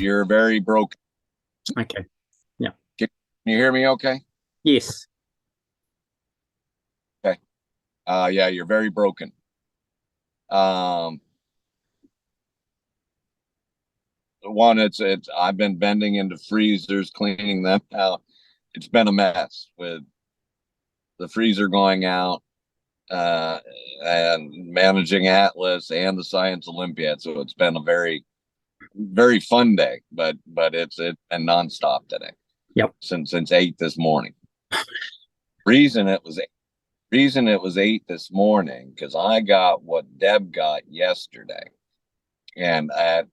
you're very broken. Okay. Yeah. Can you hear me okay? Yes. Okay. Yeah, you're very broken. Um, One, it's I've been bending into freezers, cleaning them out. It's been a mess with the freezer going out, uh, and managing Atlas and the Science Olympiad. So it's been a very, very fun day, but it's been nonstop today Yep. since 8 this morning. Reason it was reason it was 8 this morning because I got what Deb got yesterday, and at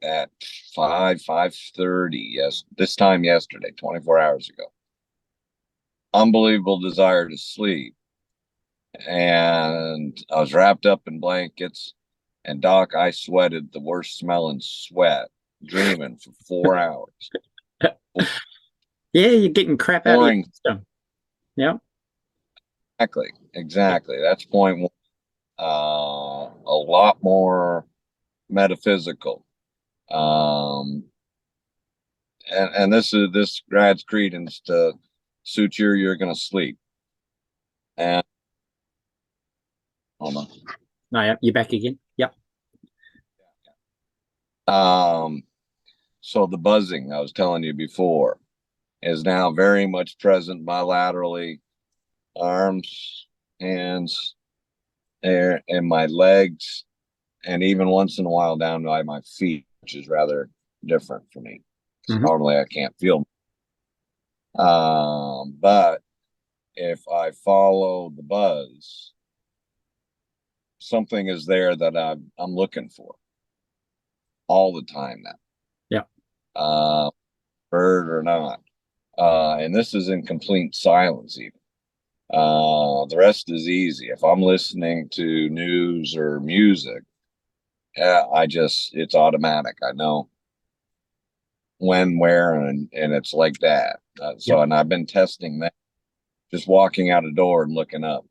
5:30, yes, this time yesterday, 24 hours ago, unbelievable desire to sleep, and I was wrapped up in blankets, and Doc, I sweated the worst smelling sweat, dreaming for 4 hours, Yeah, you're getting crap out of your pouring. system. Yeah. Exactly. That's point one. A lot more metaphysical. Um, and this adds credence to suture. You're going to sleep. And hold on. No, yep, you're back again. Yep. Um, so the buzzing I was telling you before is now very much present bilaterally, arms, hands, there, and my legs, and even once in a while down by my feet, which is rather different for me. Mhm. Normally I can't feel. But if I follow the buzz, something is there that I'm looking for all the time now. Yeah. Bird or not. And this is in complete silence even. The rest is easy. If I'm listening to news or music, it's automatic. I know when, where, and it's like that. Yep. And I've been testing that, just walking out a door and looking up,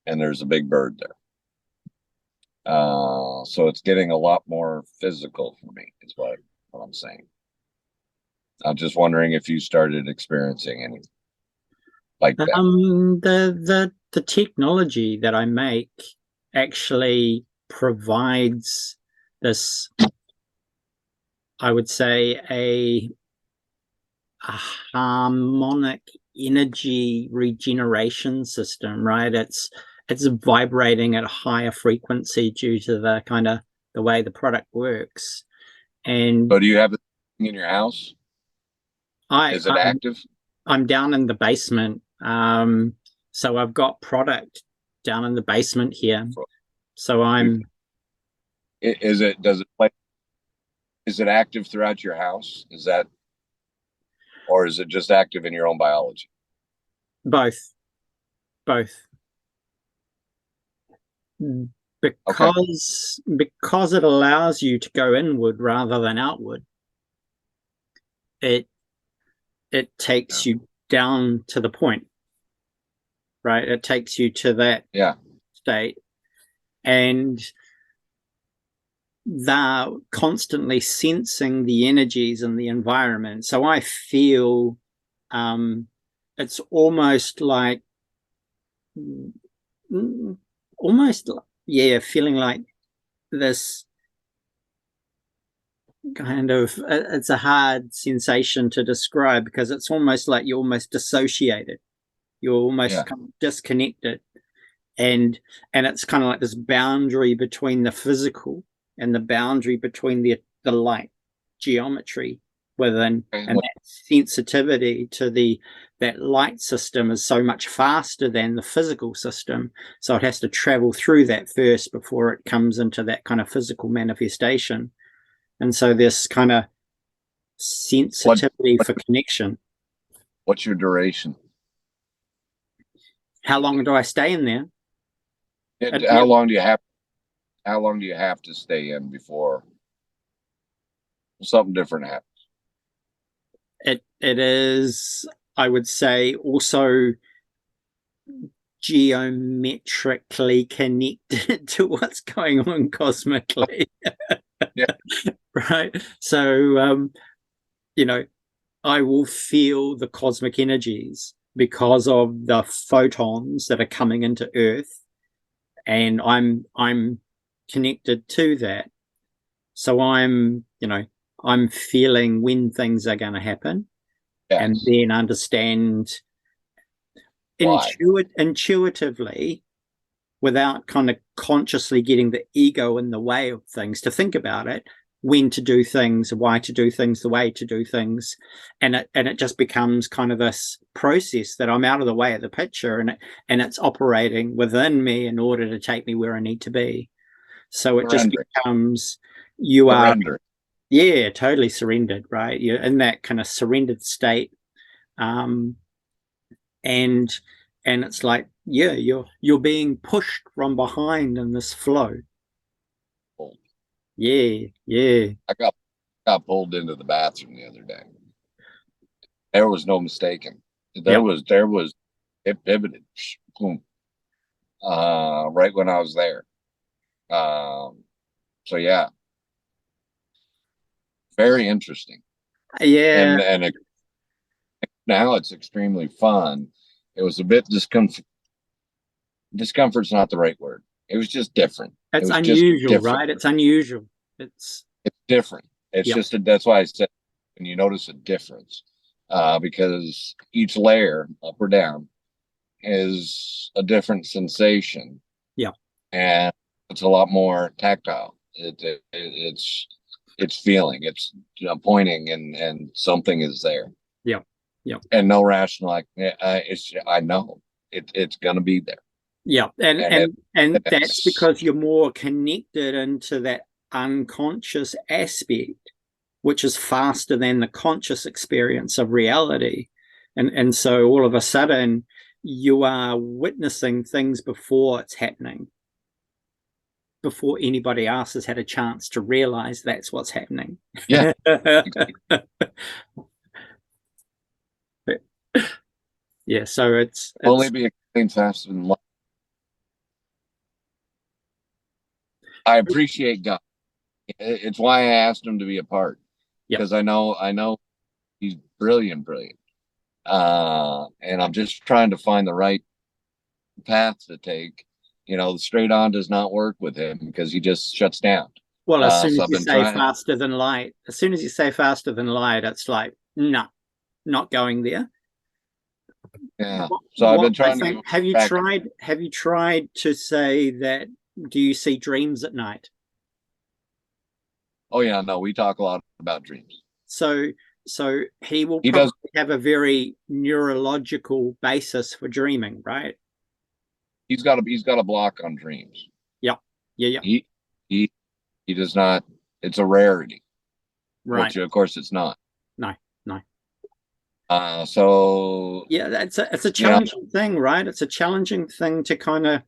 and there's a big bird there. So it's getting a lot more physical for me, is what I'm saying. I'm just wondering if you started experiencing anything like that. The technology that I make actually provides this, I would say, a harmonic energy regeneration system, right? It's vibrating at a higher frequency due to the kind of the way the product works. And So do you have it in your house? I, Is it I'm active? I'm down in the basement. So I've got product down in the basement here. So I'm Does it play? Is it active throughout your house? Or is it just active in your own biology? both, both. Okay. Because it allows you to go inward rather than outward. It it takes Yeah. you down to the point, right? It takes you to that Yeah. state, and they're constantly sensing the energies in the environment. So I feel it's almost like almost yeah, feeling like this kind of it's a hard sensation to describe because it's almost like you're almost dissociated, you're almost Yeah. kind of disconnected, and it's kind of like this boundary between the physical and the boundary between the light geometry within, Okay. and that sensitivity to the that light system is so much faster than the physical system, so it has to travel through that first before it comes into that kind of physical manifestation. And so this kind of What, sensitivity what for connection. what's your duration? How long do I stay in there? It, It, how long do you have how long do you have to stay in before something different happens? it is, I would say, also geometrically connected to what's going on cosmically. Yeah. Right. So you know, I will feel the cosmic energies because of the photons that are coming into Earth, and I'm connected to that. So I'm feeling when things are going to happen, and Yes. then understand Why? intuitively, without kind of consciously getting the ego in the way of things, to think about it, when to do things, why to do things, the way to do things, and it just becomes kind of this process that I'm out of the way of the picture, and it's operating within me in order to take me where I need to be. So it just Surrendering. becomes, you are, Surrendering. yeah, totally surrendered, right? You're in that kind of surrendered state, um, and it's like, yeah, you're being pushed from behind in this flow. Yeah, yeah, I got pulled into the bathroom the other day. There was no mistaking. yep. It pivoted. Boom. Right when I was there. So yeah, very interesting. Yeah, Now it's extremely fun. It was a bit discomfort. Discomfort's not the right word. It was just different. It it's was just unusual, different. right? It's unusual. It's It's different. It's Yep, just that's why I said when you notice a difference, because each layer, up or down, is a different sensation, yep, and it's a lot more tactile. It's feeling, it's pointing, and something is there, yep, yep, and no rational like it's I know it's gonna be there, yep. And and and and that's it's because you're more connected into that unconscious aspect, which is faster than the conscious experience of reality. And so all of a sudden you are witnessing things before it's happening, before anybody else has had a chance to realize that's what's happening. yeah, Yeah, so only it's be explained faster than light. I appreciate God. It's why I asked him to be a part, yep. because I know he's brilliant, brilliant. And I'm just trying to find the right path to take. The straight on does not work with him because he just shuts down. Well, as soon So as I've you been say trying. faster than light, as soon as you say faster than light, it's like, no, not going there. Yeah. So I've What been I trying to think, get back. have you tried to say that, do you see dreams at night? Oh yeah, no, we talk a lot about dreams. So he will He probably does. have a very neurological basis for dreaming, right? He's got a block on dreams. Yep. Yeah, yeah. He he he does not. It's a rarity, Right. which of course it's not. No, no. So Yeah, it's a you know, challenging thing, right? It's a challenging thing to kind of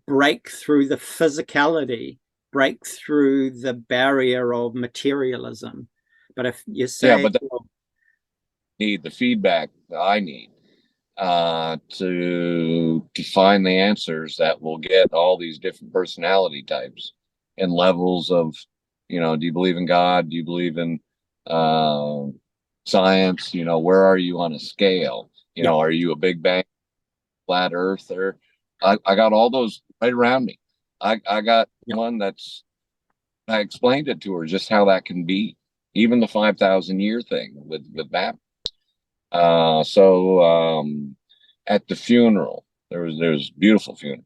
break through the physicality, break through the barrier of materialism. But if you yeah, say, but well, need the feedback that I need to find the answers that will get all these different personality types and levels of, do you believe in God? Do you believe in uh, science? Where are you on a scale? yeah, Are you a Big Bang, flat earther? I got all those right around me. I got yeah, one I explained it to her just how that can be, even the 5,000 year thing with that. So at the funeral, there was a beautiful funeral,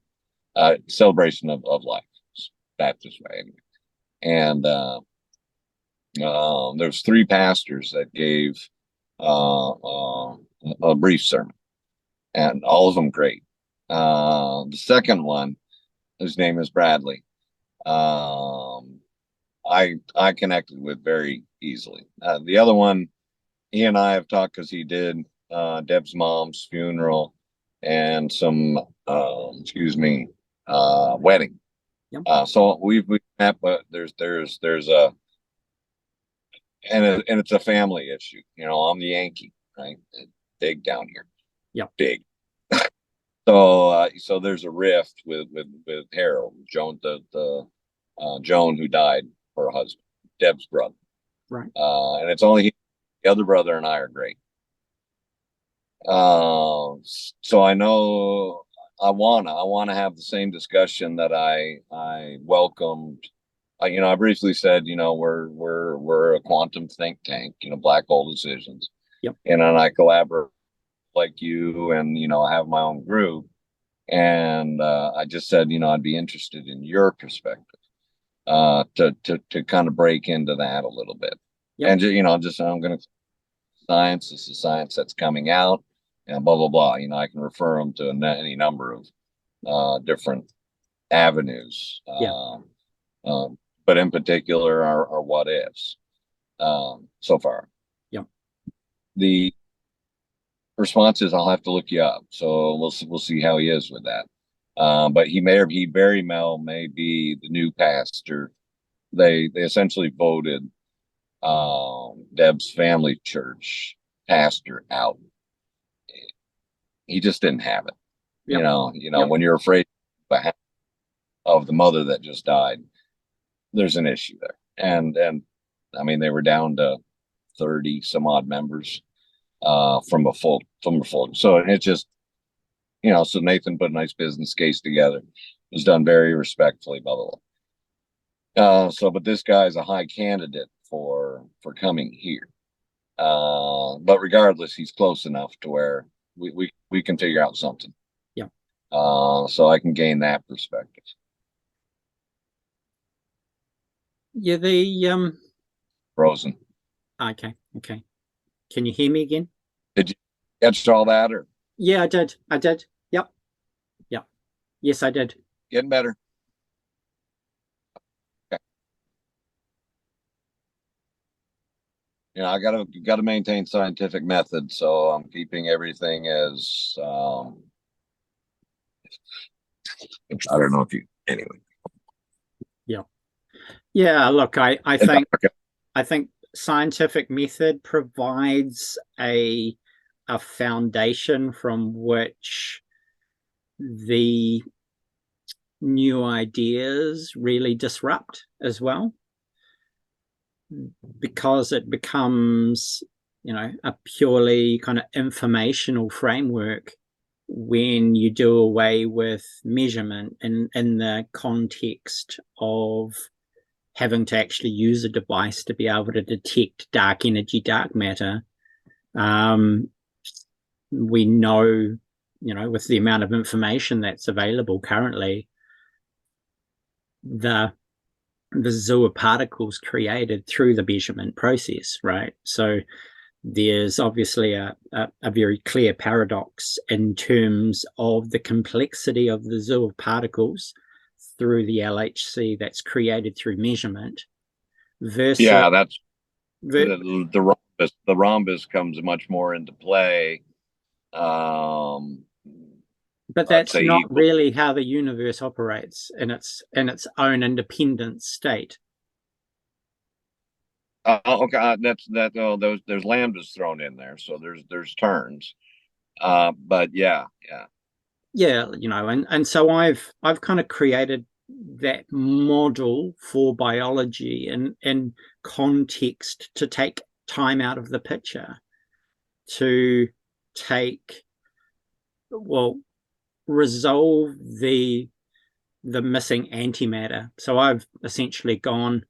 celebration of life, Baptist way, anyway. And there was three pastors that gave a brief sermon, and all of them great. The second one, his name is Bradley. Um, I connected with very easily. The other one, he and I have talked because he did Deb's mom's funeral and some, excuse me, wedding. yeah, So we've met, but there's a and it's a family issue. I'm the Yankee, right? Big down here, yeah, big. So there's a rift with Harold Joan, the Joan who died, her husband, Deb's brother, right. and it's only The other brother and I are great. So I know I wanna have the same discussion that I welcomed. I briefly said, we're a quantum think tank, black hole decisions. Yep. And then I collaborate like you, and I have my own group. And I just said, I'd be interested in your perspective, to kind of break into that a little bit. Yep. And I'm going to science. This is science that's coming out, and blah blah blah. I can refer them to any number of different avenues. Yeah. But in particular, are what ifs so far. Yep. The response is, I'll have to look you up. So we'll see how he is with that. But he very well may be the new pastor. They essentially voted Deb's family church pastor out. He just didn't have it. Yep. Yep. When you're afraid of the mother that just died, there's an issue there. And I mean, they were down to 30 some odd members from a full. So it's just, so Nathan put a nice business case together. It was done very respectfully, by the way. But this guy's a high candidate for coming here. But regardless, he's close enough to where we can figure out something. Yeah. So I can gain that perspective. Yeah, the Frozen. Okay. Can you hear me again? Did you catch all that, or? Yeah, I did. Yep. Yes, I did. Getting better. Okay. I gotta maintain scientific method, so I'm keeping everything as I don't know if you anyway. Yeah, look, I think scientific method provides a foundation from which the new ideas really disrupt as well, because it becomes, a purely kind of informational framework when you do away with measurement in the context of having to actually use a device to be able to detect dark energy, dark matter. We know, with the amount of information that's available currently, the zoo of particles created through the measurement process, right? So there's obviously a very clear paradox in terms of the complexity of the zoo of particles through the LHC that's created through measurement versus that's the rhombus comes much more into play. But that's not really how the universe operates in its own independent state. Okay, there's lambdas thrown in there, so there's turns. But yeah. And so I've kind of created that model for biology and context to take time out of the picture, to resolve the missing antimatter. So I've essentially gone,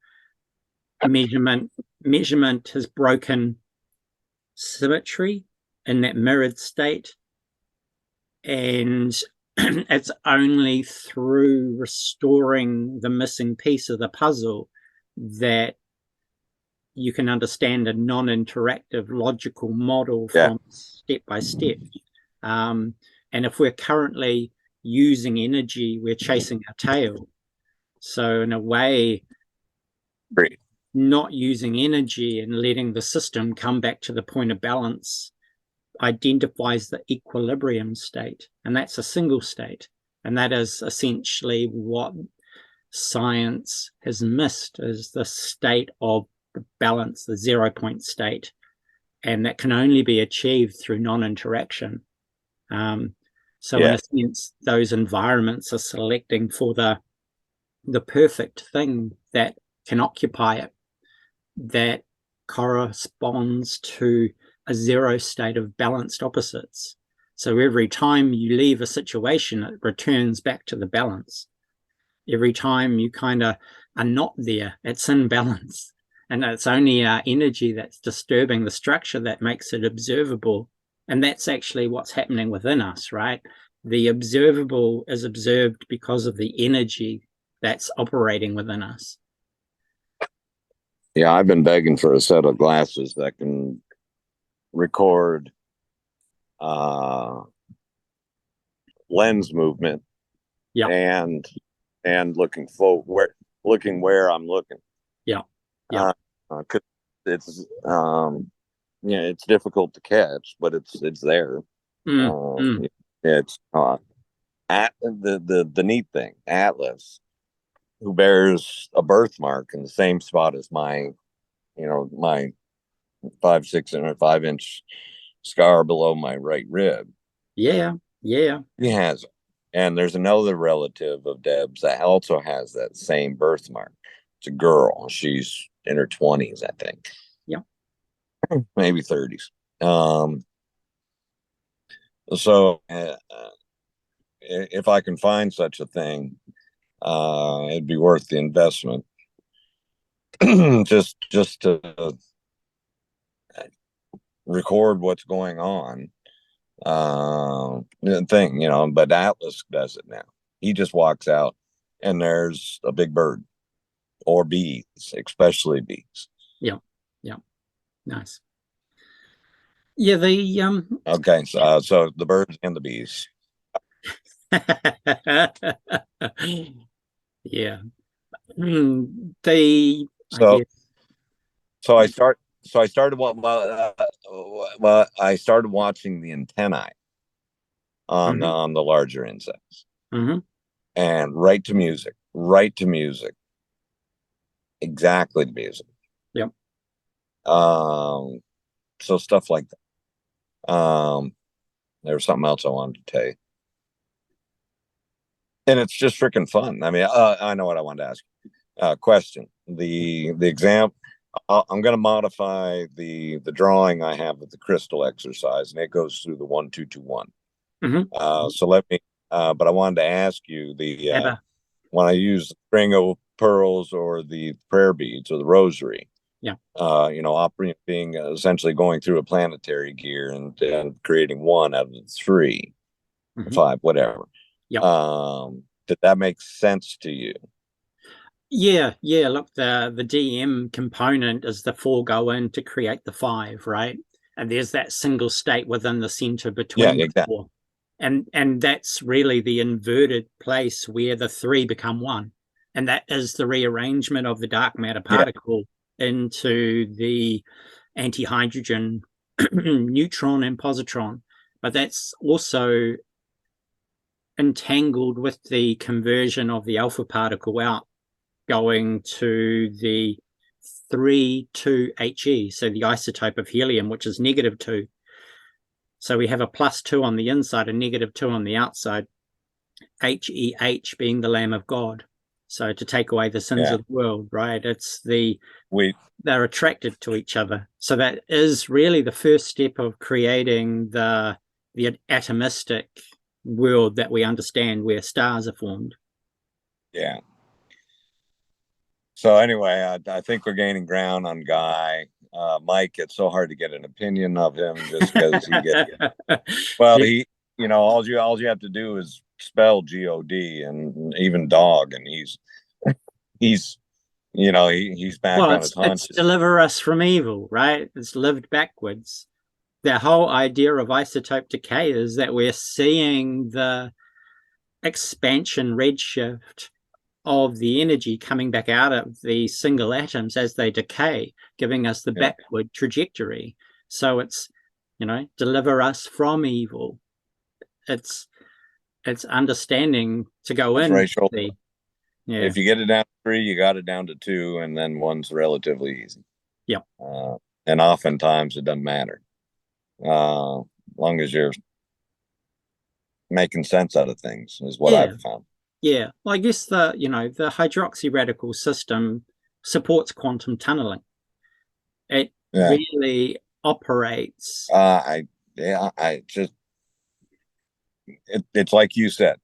measurement has broken symmetry in that mirrored state, and it's only through restoring the missing piece of the puzzle that you can understand a non-interactive logical model from step by step. And if we're currently using energy, we're chasing our tail. So in a way, not using energy and letting the system come back to the point of balance identifies the equilibrium state, and that's a single state. And that is essentially what science has missed, is the state of the balance, the 0 point state, and that can only be achieved through non-interaction. So in a sense, those environments are selecting for the perfect thing that can occupy it, that corresponds to a zero state of balanced opposites. So every time you leave a situation, it returns back to the balance. Every time you kind of are not there, it's in balance. And it's only our energy that's disturbing the structure that makes it observable. And that's actually what's happening within us, right? The observable is observed because of the energy that's operating within us. Yeah, I've been begging for a set of glasses that can record lens movement, Yeah. and looking where I'm looking. Yeah. Yeah. 'Cause it's yeah, it's difficult to catch, but it's there. It's at the neat thing, Atlas, who bears a birthmark in the same spot as my 5 inch scar below my right rib. Yeah. Yeah. He has it. And there's another relative of Deb's that also has that same birthmark. It's a girl. She's in her 20s, I think. Yeah. Maybe 30s. So if I can find such a thing, it'd be worth the investment. just to record what's going on. Thing, but Atlas does it now. He just walks out and there's a big bird or bees, especially bees. Yeah. Yeah. Nice. Yeah, Okay, so the birds and the bees. Yeah. They So I guess. I started I started watching the antennae on the larger insects. Mm-hmm. And right to music, exactly the music. Yep. So stuff like that. There was something else I wanted to tell you, and it's just freaking fun. I mean, I know what I wanted to ask. Question: the exam. I'm going to modify the drawing I have with the crystal exercise, and it goes through the 1-2-2-1. Mm-hmm. So let me. But I wanted to ask you when I use the string of pearls or the prayer beads or the rosary. Yeah. Being essentially going through a planetary gear and creating one out of the 3, 5, whatever. Yeah. Did that make sense to you? Yeah. Look, the DM component is the 4 go in to create the 5, right? And there's that single state within the center between the 4. And that's really the inverted place where the 3 become 1. And that is the rearrangement of the dark matter particle into the anti-hydrogen neutron and positron. But that's also entangled with the conversion of the alpha particle out, going to the 3,2 He, so the isotope of helium, which is -2. So we have a +2 on the inside, a -2 on the outside. HEH being the Lamb of God. So to take away the sins of the world, right? It's they're attracted to each other. So that is really the first step of creating the atomistic world that we understand, where stars are formed. Yeah. So anyway, I think we're gaining ground on Guy. Mike, it's so hard to get an opinion of him just because he gets. Well, all you have to do is spell God and even dog, and he's back on his haunches. It's deliver us from evil, right? It's lived backwards. The whole idea of isotope decay is that we're seeing the expansion redshift of the energy coming back out of the single atoms as they decay, giving us the backward trajectory. So it's, deliver us from evil. It's understanding to go in. Right shoulder. If you get it down to 3, you got it down to 2, and then 1's relatively easy. Yep. And oftentimes it doesn't matter, as long as you're making sense out of things, is what I've found. Yeah, well, I guess the hydroxy radical system supports quantum tunneling. It Yeah. really operates. I just, it's like you said,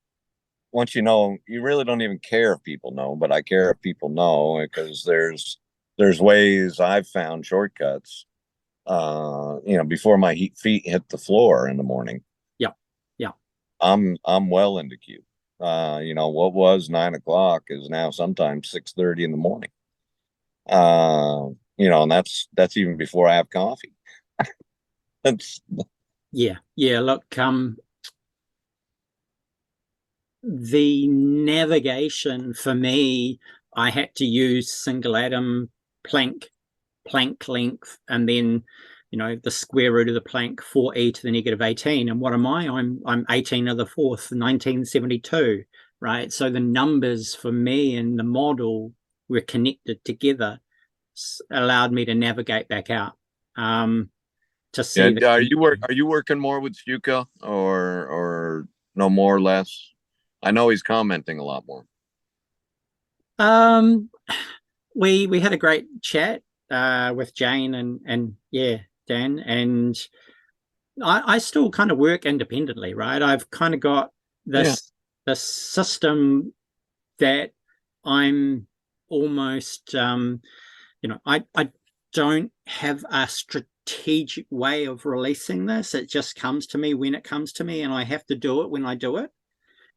once you know, you really don't even care if people know, but I care if people know because there's ways I've found shortcuts, before my feet hit the floor in the morning. Yeah. Yeah. I'm well into Q. What was 9 o'clock is now sometimes 6:30 in the morning. And that's even before I have coffee. That's Yeah. Yeah. Look, the navigation for me, I had to use single atom Planck length, and then the square root of the Planck 4e to the negative 18. And what am I? I'm 18 of the 4th, 1972, right? So the numbers for me and the model were connected together, allowed me to navigate back out, to yeah. see the Are you working more with Stuka or no more or less? I know he's commenting a lot more. um we had a great chat with Jane and yeah, Dan, and I still kind of work independently, right? I've kind of got Yeah. this system that I'm almost I don't have a strategic way of releasing this. It just comes to me when it comes to me, and I have to do it when I do it.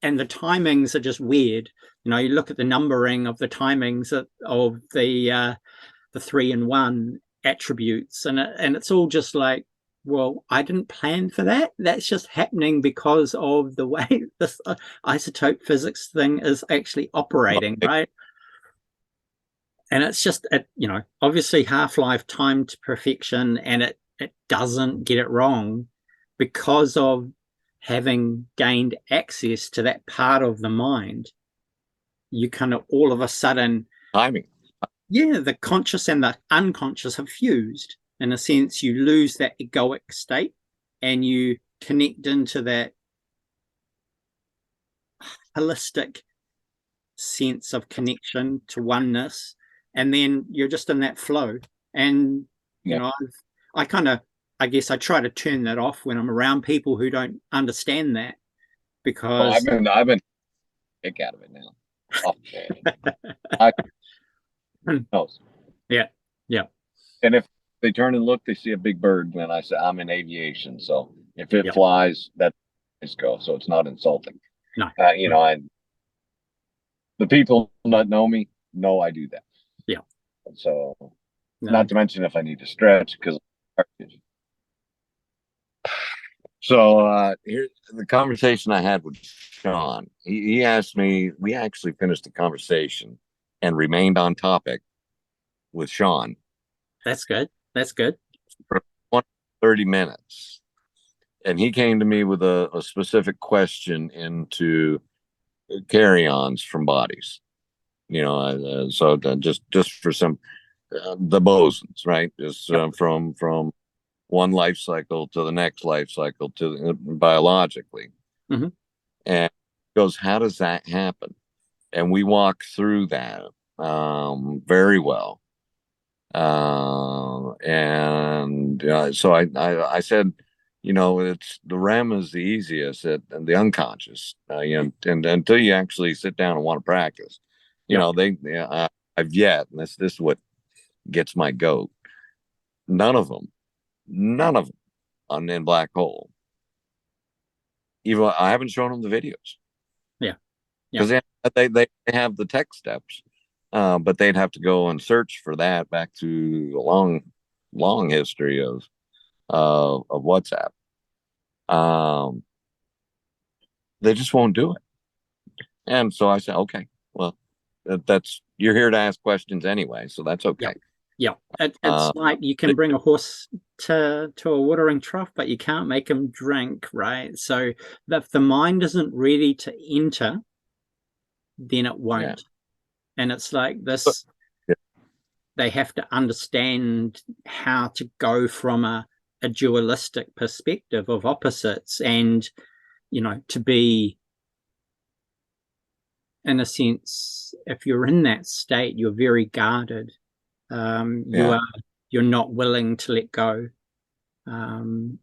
And the timings are just weird. You look at the numbering of the timings of the 3 and 1 attributes, and it's all just like, well, I didn't plan for that. That's just happening because of the way this isotope physics thing is actually operating, right? And it's just obviously half-life time to perfection, and it doesn't get it wrong because of having gained access to that part of the mind. You kind of all of a sudden, Timing. yeah, the conscious and the unconscious have fused. In a sense, you lose that egoic state and you connect into that holistic sense of connection to oneness, and then you're just in that flow. And Yeah. I kind of, I guess I try to turn that off when I'm around people who don't understand that, Oh, because I've been kick out of it now. Oh, I knows. yeah, yeah, And if they turn and look, they see a big bird. And I say I'm in aviation, so if it yeah, flies, that's go. So it's not insulting. no, I the people that know me know I do that. yeah, So no, not to mention if I need to stretch because. So here the conversation I had with Sean. He asked me. We actually finished the conversation and remained on topic with Sean that's good. That's good. for 30 minutes. And he came to me with a specific question into carry-ons from bodies. Just for some the bosons, right? Just Yep. From one life cycle to the next life cycle to biologically. Mm-hmm. And he goes, how does that happen? And we walk through that very well. So I said, it's the REM is the easiest and the unconscious, and until you actually sit down and want to practice, Yep. I've yet, and this is what gets my goat. None of them on in black hole. Even I haven't shown them the videos. Yeah. Because they have the tech steps, but they'd have to go and search for that back to a long history of WhatsApp. They just won't do it. And so I said, okay, well, that's you're here to ask questions anyway, so that's okay. Yeah. It's like you can bring a horse to a watering trough, but you can't make him drink, right? So if the mind isn't ready to enter, then it won't. Yeah. And it's like this, Yeah. they have to understand how to go from a dualistic perspective of opposites, and to be, in a sense, if you're in that state, you're very guarded. You Yeah. you're not willing to let go. And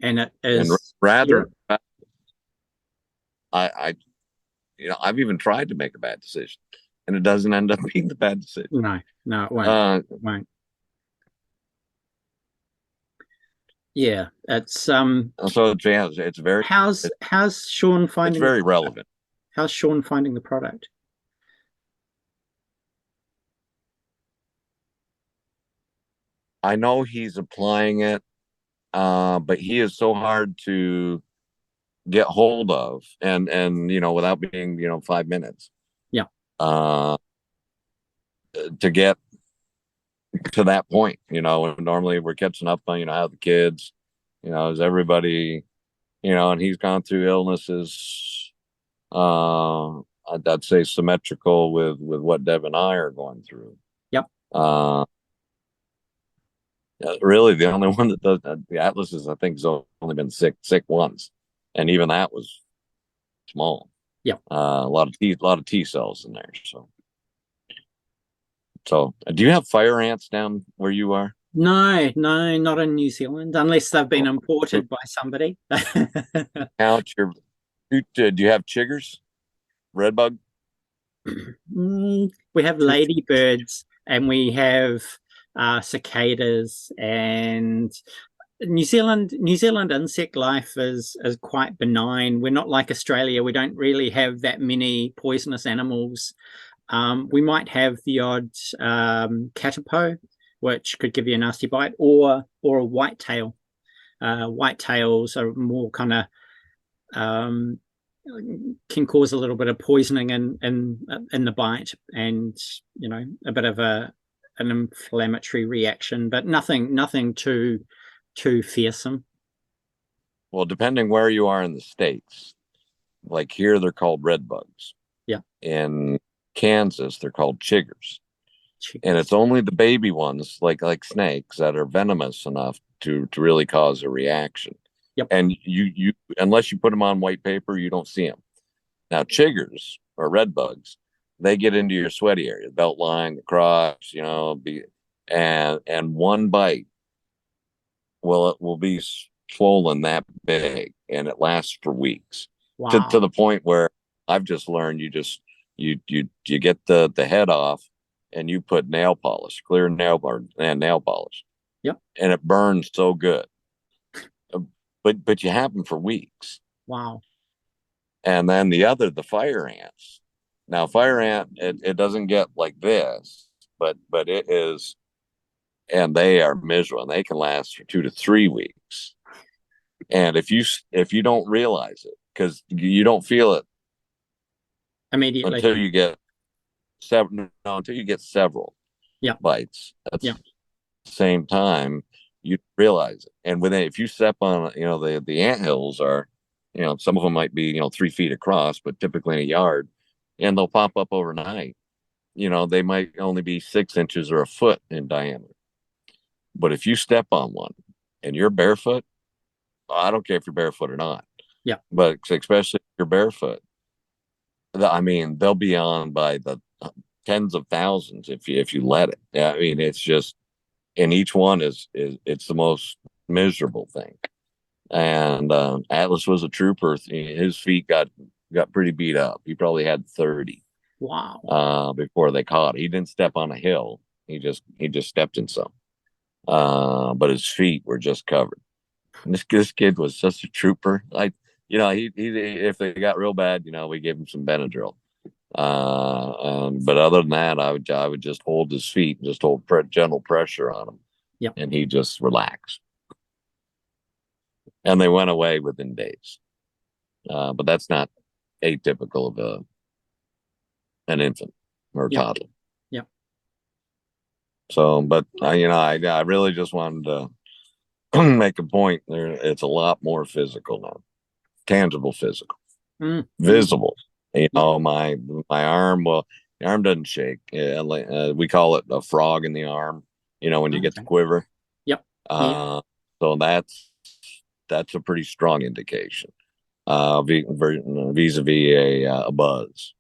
it And is rather, I I've even tried to make a bad decision, and it doesn't end up being the bad decision. No, it won't. It won't. Yeah, it's So it's very how's Sean it's finding very relevant. how's Sean finding the product? I know he's applying it, but he is so hard to get hold of, and without being 5 minutes. Yeah. To get to that point, normally we're catching up on how the kids, is everybody, and he's gone through illnesses. I'd say symmetrical with what Deb and I are going through. Yep. Really, the only one that does the Atlas is, I think, has only been sick once, and even that was small. Yep. A lot of T cells in there. So, do you have fire ants down where you are? No, not in New Zealand, unless they've been imported by somebody. Out your, do you have chiggers? Redbug? We have ladybirds, and we have cicadas, and New Zealand insect life is quite benign. We're not like Australia. We don't really have that many poisonous animals. We might have the odd katapo, which could give you a nasty bite, or a whitetail. Whitetails are more kind of can cause a little bit of poisoning in the bite, and a bit of an inflammatory reaction, but nothing too fearsome. Well, depending where you are in the States, like here they're called red bugs. Yeah. In Kansas they're called chiggers. And it's only the baby ones, like snakes, that are venomous enough to really cause a reaction. Yep. And you unless you put them on white paper, you don't see them. Now chiggers or red bugs, they get into your sweaty area, the belt line, the crotch, and one bite will be swollen that big, and it lasts for weeks. Wow. To the point where I've just learned you get the head off, and you put nail polish, clear nail polish. Yep. And it burns so good. But you have them for weeks. Wow. And then the fire ants. Now, fire ant, it doesn't get like this, but it is, and they are miserable, and they can last for 2 to 3 weeks. And if you don't realize it, because you don't feel it immediately until you get several bites at the same time, you realize it. And if you step on, the ant hills are, some of them might be 3 feet across, but typically in a yard, and they'll pop up overnight. They might only be 6 inches or a foot in diameter. But if you step on one and you're barefoot, I don't care if you're barefoot or not. Yeah. But especially if you're barefoot, I mean, they'll be on by the tens of thousands if you let it. I mean, it's just, and each one is it's the most miserable thing. And Atlas was a trooper. His feet got pretty beat up. He probably had 30. Wow. Before they caught it. He didn't step on a hill. He just stepped in some. But his feet were just covered. And this kid was such a trooper. He if they got real bad, we gave him some Benadryl. But other than that, I would just hold his feet, just hold gentle pressure on him. Yep. And he just relaxed. And they went away within days. But that's not atypical of an infant or a toddler. Yep. So, but I really just wanted to make a point there. It's a lot more physical now, tangible, physical, visible. My arm. Well, the arm doesn't shake. We call it a frog in the arm. When you get the quiver. Yep. So that's a pretty strong indication. Vis-a-vis a buzz.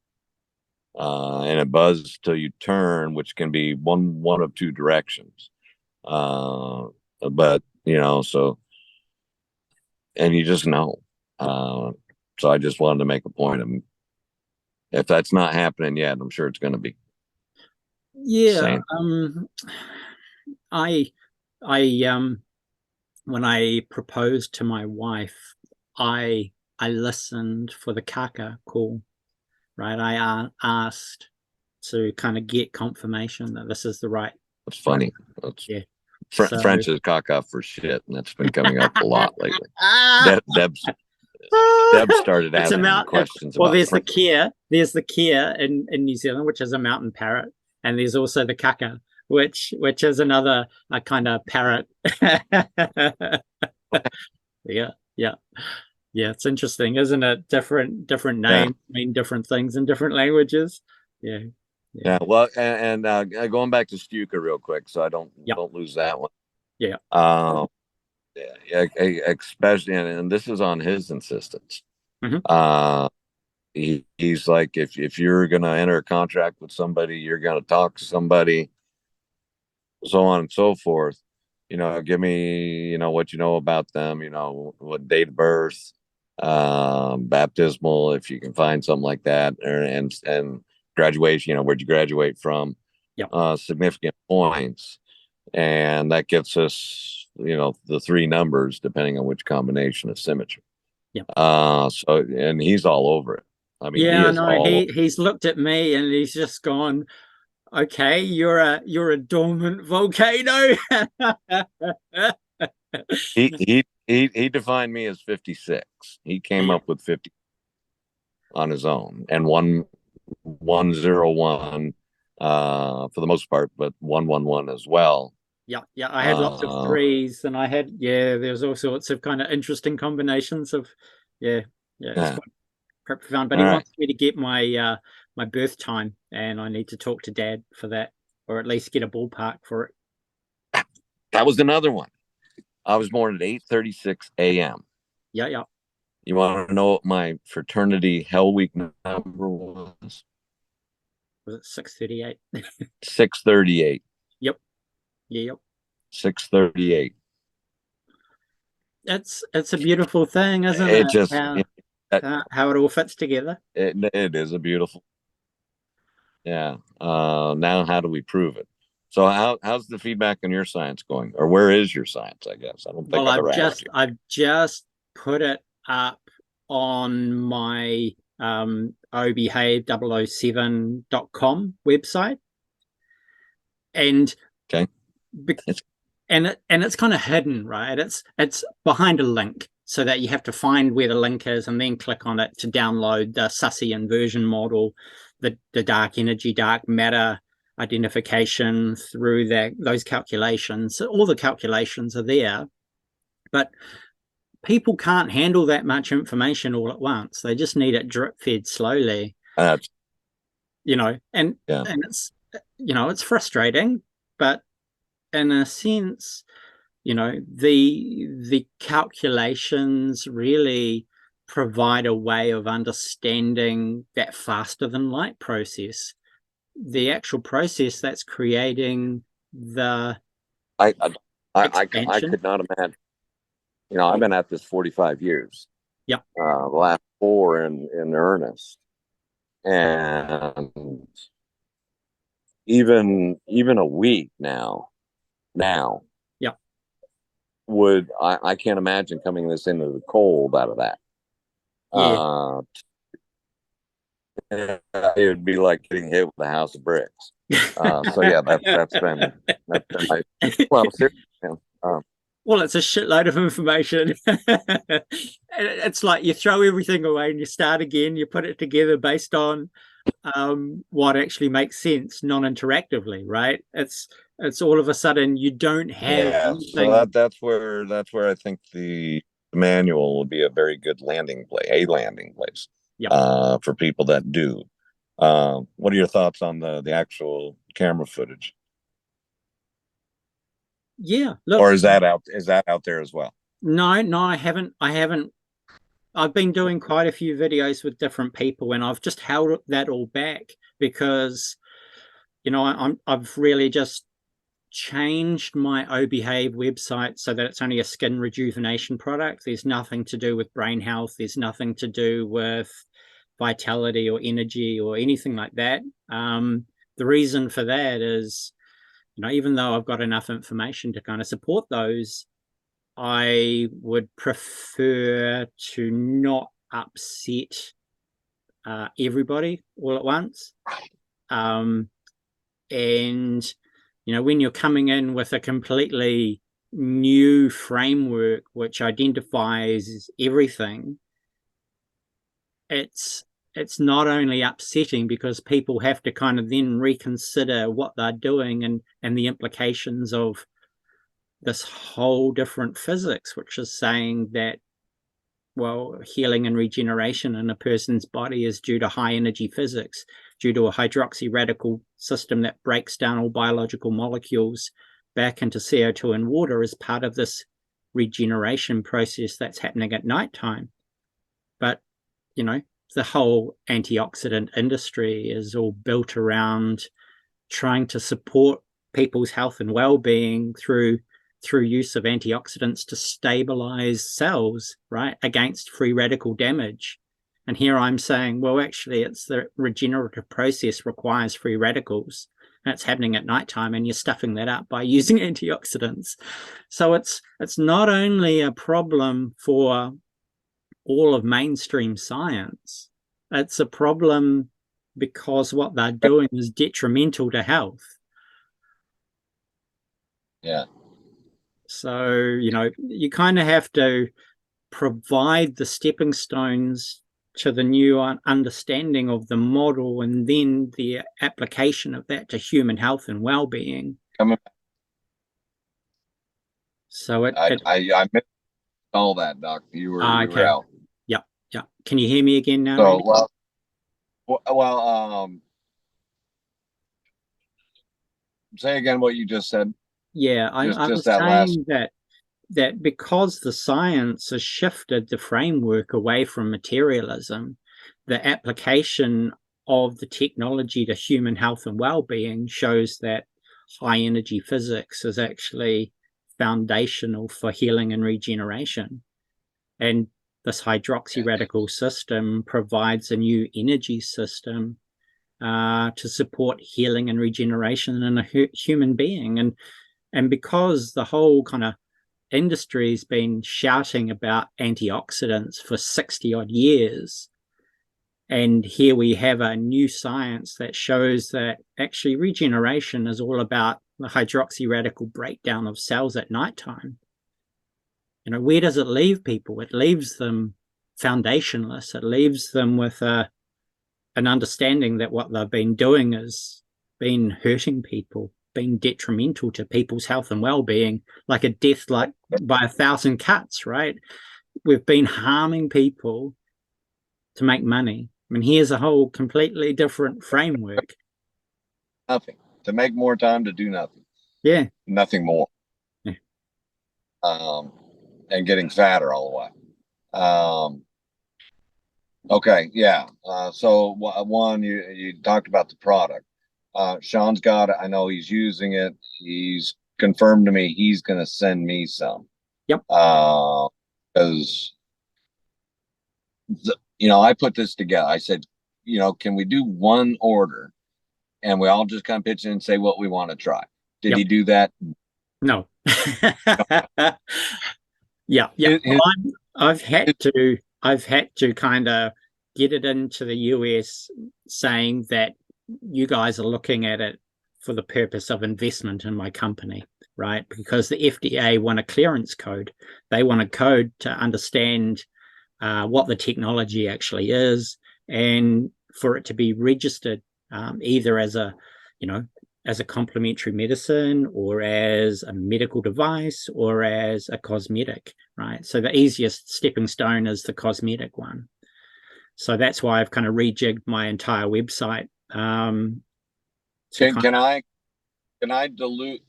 And it buzzes till you turn, which can be one of two directions. Uh, but so, and you just know. So I just wanted to make a point of, if that's not happening yet, I'm sure it's going to be. Yeah. Same. I when I proposed to my wife, I listened for the kaka call, right? I asked to kind of get confirmation that this is the right. It's funny. It's, Yeah. So French is caca for shit, and that's been coming up a lot lately. Deb started it's a asking me mount. questions Well, about there's the French. kia. There's the kia in New Zealand, which is a mountain parrot, and there's also the kaka, which is another a kind of parrot. Yeah, yeah, yeah. It's interesting, isn't it? Different Yeah, names mean different things in different languages. Yeah, yeah, yeah. Well, and going back to Stuka real quick, so I don't yeah, don't lose that one. yeah, Um, yeah, especially, and this is on his insistence. hmm Uh, he's like, if you're gonna enter a contract with somebody, you're gonna talk to somebody, so on and so forth. Give me, what you know about them, what date of birth, baptismal, if you can find something like that, and graduation, where'd you graduate from, yeah, significant points. And that gets us, the three numbers, depending on which combination of symmetry. yeah. So, and he's all over it. I mean, he Yeah, is no, all he's looked at me and he's just gone, okay, you're a dormant volcano. he defined me as 56. He came Yeah, up with 50 on his own, and 101 for the most part, but 111 as well. yeah, yeah. I had lots of Uh threes, and I had there's all sorts of kind of interesting combinations of yeah, yeah. It's yeah. quite profound. But All he right. wants me to get my birth time, and I need to talk to Dad for that, or at least get a ballpark for it. That was another one. I was born at 8:36 a.m. Yeah, yeah. You want to know what my fraternity Hell Week number was? Was it 6:38? 638. Yep. Yeah, yep. 638. It's a beautiful thing, isn't It it? just How it all fits together. it is a beautiful. Yeah. Now how do we prove it? So how's the feedback on your science going? Or where is your science, I guess? I don't think Well, I've ever asked you. I've just put it up on my obehave007.com website, and Okay. it's kind of hidden, right? It's behind a link, so that you have to find where the link is and then click on it to download the Sussy inversion model, the dark energy, dark matter identification through those calculations. So all the calculations are there, but people can't handle that much information all at once. They just need it drip fed slowly, That's and yeah. it's it's frustrating, but in a sense, the calculations really provide a way of understanding that faster than light process, the actual process that's creating the I I I expansion. could not imagine. I've been at this 45 years. Yep. The last four in earnest. And even a week now Yep. I can't imagine coming this into the cold out of that. Yeah. It would be like getting hit with a house of bricks. So yeah, that's been my, well, seriously, Well, it's a shitload of information. It's like you throw everything away and you start again. You put it together based on what actually makes sense non-interactively, right? It's all of a sudden you don't have yeah. So anything. that's where I think the manual will be a very good landing place Yep. for people that do. What are your thoughts on the actual camera footage? Yeah. Look, Or is that out there as well? no, no, I haven't. I've been doing quite a few videos with different people, and I've just held that all back because I've really just changed my OBehave website so that it's only a skin rejuvenation product. There's nothing to do with brain health. There's nothing to do with vitality or energy or anything like that. The reason for that is, even though I've got enough information to kind of support those, I would prefer to not upset everybody all at once. And, when you're coming in with a completely new framework which identifies everything, it's not only upsetting because people have to kind of then reconsider what they're doing and the implications of this whole different physics, which is saying that, well, healing and regeneration in a person's body is due to high energy physics, due to a hydroxy radical system that breaks down all biological molecules back into CO2 and water as part of this regeneration process that's happening at nighttime. But, the whole antioxidant industry is all built around trying to support people's health and well-being through use of antioxidants to stabilize cells, right, against free radical damage. And here I'm saying, well, actually, it's the regenerative process requires free radicals. And it's happening at nighttime, and you're stuffing that up by using antioxidants. So it's not only a problem for all of mainstream science, it's a problem because what they're doing is detrimental to health. Yeah. So, you kind of have to provide the stepping stones to the new understanding of the model and then the application of that to human health and well-being. So I missed all that, Doc. You were out. Yep. Can you hear me again now? So, well, say again what you just said. Yeah, I was saying that because the science has shifted the framework away from materialism, the application of the technology to human health and well-being shows that high energy physics is actually foundational for healing and regeneration. And this hydroxy radical system provides a new energy system to support healing and regeneration in a human being. And because the whole kind of industry's been shouting about antioxidants for 60 odd years, and here we have a new science that shows that actually regeneration is all about the hydroxy radical breakdown of cells at nighttime. Where does it leave people? It leaves them foundationless. It leaves them with an understanding that what they've been doing is been hurting people, been detrimental to people's health and well-being, like a death by 1,000 cuts, right? We've been harming people to make money. I mean, here's a whole completely different framework. Nothing. To make more time to do nothing. Yeah. Nothing more. Yeah. And getting fatter all the way. Okay, yeah. So one, you talked about the product. Sean's got it. I know he's using it. He's confirmed to me he's going to send me some. Yep. Because I put this together. I said, can we do one order, and we all just kind of pitch in and say what we want to try? Did he do that? No. Yeah. I've had to kind of get it into the US, saying that you guys are looking at it for the purpose of investment in my company, right? Because the FDA want a clearance code. They want a code to understand what the technology actually is, and for it to be registered either as a complementary medicine, or as a medical device, or as a cosmetic, right? So the easiest stepping stone is the cosmetic one. So that's why I've kind of rejigged my entire website. Can I dilute?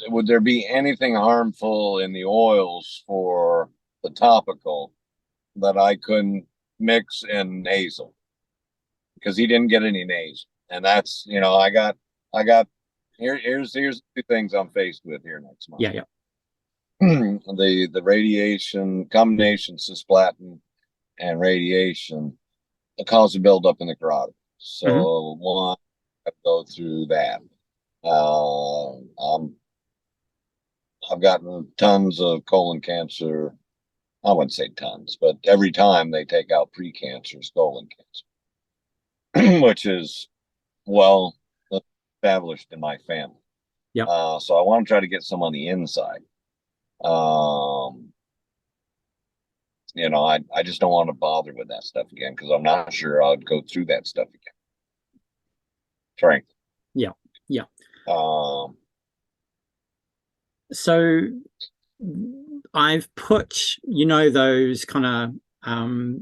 Would there be anything harmful in the oils for the topical that I couldn't mix in nasal? Because he didn't get any nasal. And that's, I got Here's two things I'm faced with here next month. Yeah, yeah. The radiation combination, cisplatin and radiation, it causes a buildup in the carotid. Hmm. So one, I have to go through that. I've gotten tons of colon cancer. I wouldn't say tons, but every time they take out precancerous colon cancer, which is well established in my family. Yep. So I want to try to get some on the inside. Um, I just don't want to bother with that stuff again because I'm not sure I'd go through that stuff again. Frankly. Yeah. Yeah. Um, So I've put, those kind of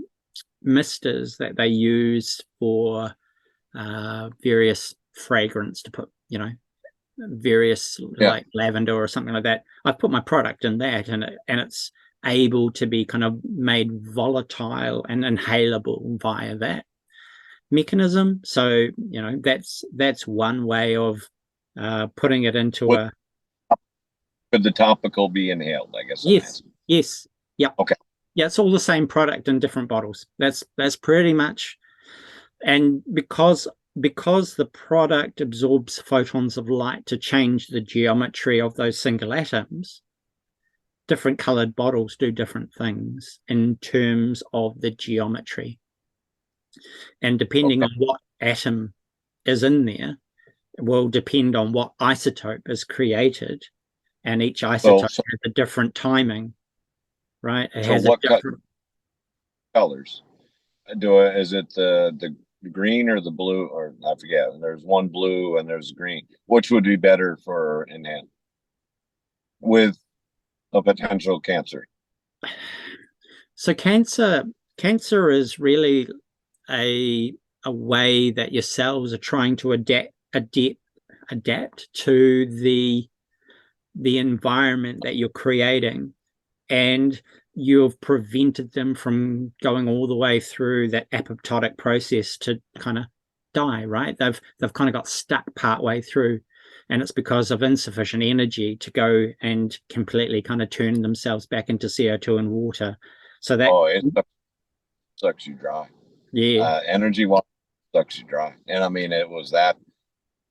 misters that they use for various fragrance to put, various yeah. like lavender or something like that. I've put my product in that, and it's able to be kind of made volatile and inhalable via that mechanism. So that's one way of putting it into What a. could the topical be inhaled? I guess I'm Yes, asking. yes, yeah, Okay. yeah. It's all the same product in different bottles. That's pretty much. And because the product absorbs photons of light to change the geometry of those single atoms, different colored bottles do different things in terms of the geometry. And depending Okay. on what atom is in there, will depend on what isotope is created. And each So, isotope so, has a different timing, right? It so has a what different. colors? Is it the green or the blue, or I forget? There's one blue and there's green. Which would be better for inhale with a potential cancer? So cancer is really a a way that your cells are trying to adapt to the environment that you're creating, and you've prevented them from going all the way through that apoptotic process to kind of die, right? They've kind of got stuck partway through, and it's because of insufficient energy to go and completely kind of turn themselves back into CO2 and water. So that, Oh, it sucks you dry. yeah. Energy wise sucks you dry. And I mean, it was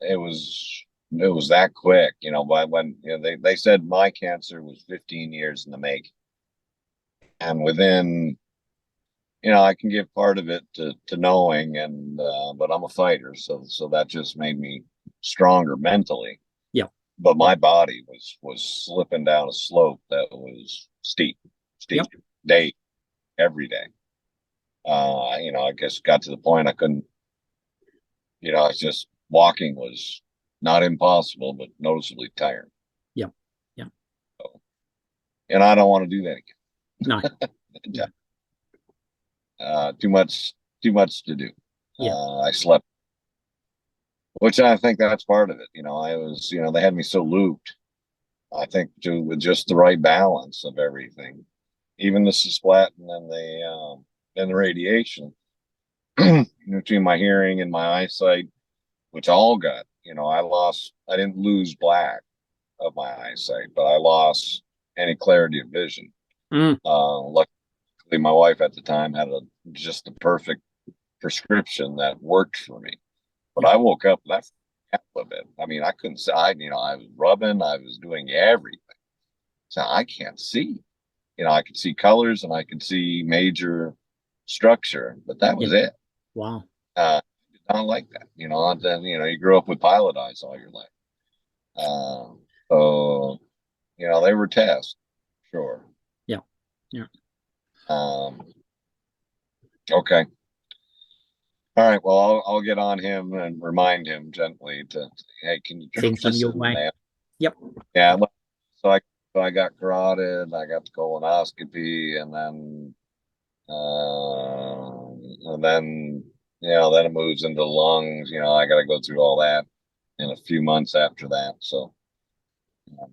it was that quick. By when they said my cancer was 15 years in the making, and within I can give part of it to knowing, and but I'm a fighter, so that just made me stronger mentally. Yeah. But Yeah. my body was slipping down a slope that was steep, Yep. day every day. I guess got to the point I couldn't. It's just walking was not impossible, but noticeably tiring. Yep. Yeah. So, and I don't want to do that No. again. Too much to do. Yeah. I slept, which I think that's part of it. They had me so looped. I think with just the right balance of everything, even the cisplatin and the radiation between my hearing and my eyesight, which all got. I didn't lose black of my eyesight, but I lost any clarity of vision. Mm. Luckily, my wife at the time had just the perfect prescription that worked for me. But I woke up left a bit. I mean, I couldn't see. I was rubbing. I was doing everything. So I can't see. I could see colors and I could see major structure, but that Yeah. was it. Wow. I don't like that. And then you grew up with pilot eyes all your life. So they were tests, sure. Yeah. Yeah. Um, okay. All right. Well, I'll get on him and remind him gently to, hey, can you drop Send some this your in way. there? Yep. Yeah. So I got carotid, I got the colonoscopy, and then then it moves into the lungs. I got to go through all that in a few months after that. So um,